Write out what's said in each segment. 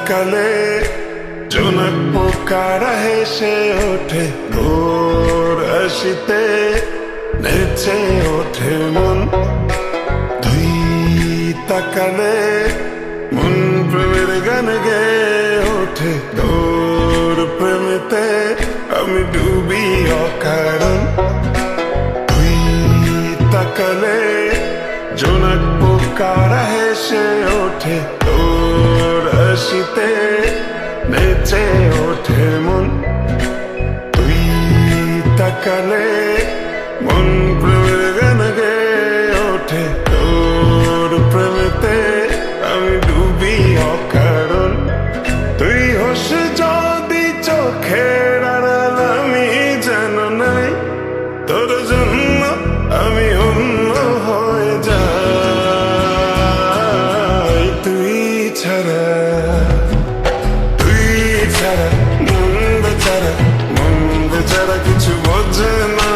তাকালে জোনাক পোকারা হেসে ওঠে ভোর হাসিতে নেচে ওঠে মন। তুই তাকালে মন প্রেমের গান গেয়ে ওঠে তোর প্রেমেতে আমি ডুবি অকারণ। তুই তাকালে জোনাক পোকারা হেসে ওঠে তোর হাসিতে নেচে ওঠে মন। তুই তাকালে মন প্রেমের গান গেয়ে ওঠে তোর প্রেমেতে আমি ডুবি অকারণ। তুই হোস যদি চোখের আড়াল আমি যেন নাই, তোর জন্য আমি অন্য হয়ে যাই। তুই ছাড়া মন বেচারা কিছু বোঝে না।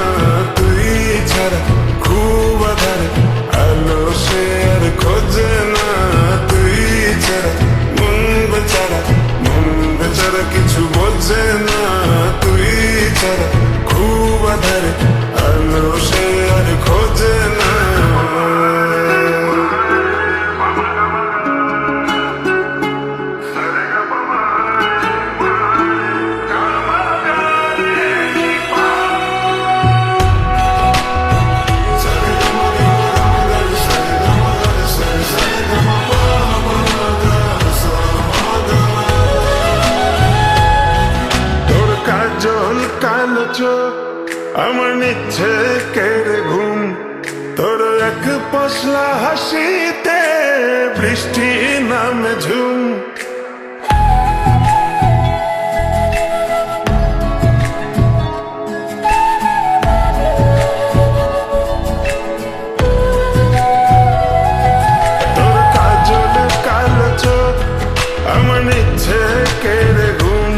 তুই ছাড়া খুব আধারে আলো সে আর খোঁজে না। তুই ছাড়া মন বেচারা কিছু বোঝে না। তুই ছাড়া খুব আধারে আলো সে আর খোঁজে না। কালো চোখ আমার নিচ্ছে কেড়ে ঘুম, তোর এক পশলা হাসিতে বৃষ্টি নামে ঝুম। তোর কাজল কালো চোখ আমার নিচ্ছে কেড়ে ঘুম,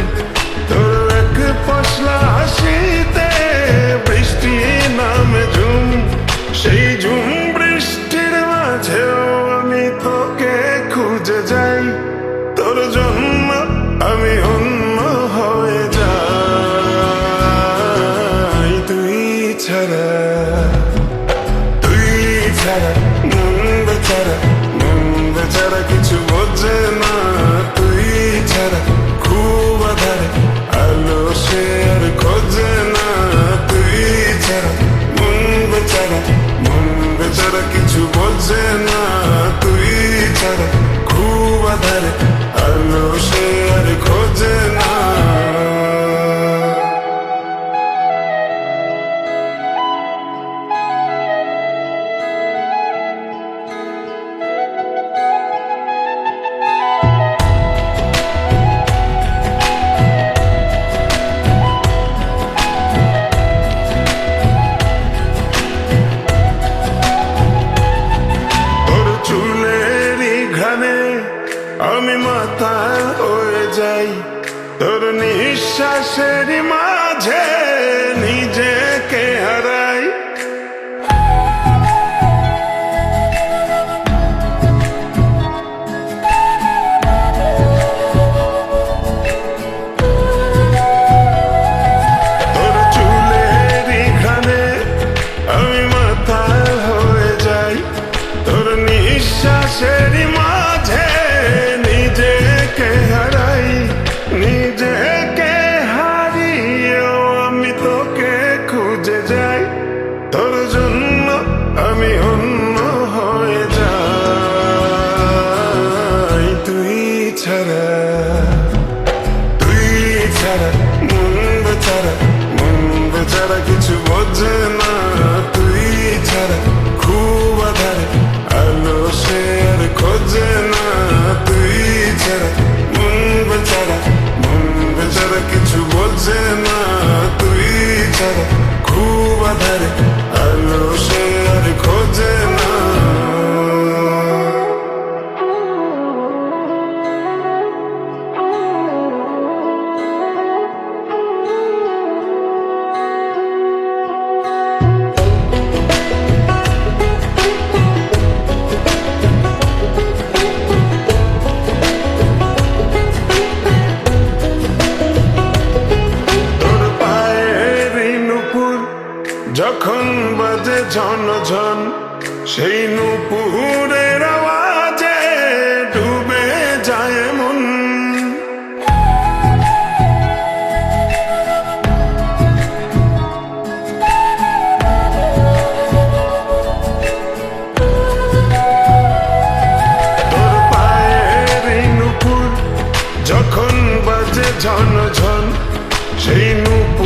তোর এক পশলা হাসিতে বৃষ্টি নামে ঝুম। সেই ঝুম বৃষ্টির মাঝেও আমি তোকে খুঁজে যাই, তোর জন্য আমি অন্য হয়ে যাই। তুই ছাড়া মন বেচারা কিছু বোঝে না। তুই ছাড়া খুব আধারে আলো সে আর খোঁজে না। তুই ছাড়া মন বেচারা কিছু বোঝে না। তুই ছাড়া খুব আধারে আলো সে আর খোঁজে না। আমি মাতাল হয়ে যাই, তোর নিঃশ্বাসের মাঝে নিজেকে হারাই। তোর চুলের ঘ্রাণে আমি মাতাল হয়ে যাই, তোর নিঃশ্বাসের মাঝে নিজেকে হারাই। নিজেকে হারিয়েও আমি তোকে খুঁজে যাই, তোর জন্য আমি অন্য হয়ে যাই। তুই ছাড়া মন বেচারা কিছু বোঝে না। তুই ছাড়া খুব আধারে আলো সে আর খোঁজে না। তুই ছাড়া মন বেচারা কিছু বোঝে না। তুই ছাড়া খুব আধারে আলো সে আর খোঁজে না। সেই নূপুরের আওয়াজে ডুবে যায় মন। তোর পায়ের এই নূপুর যখন বাজে ঝন ঝন, সেই নূপুর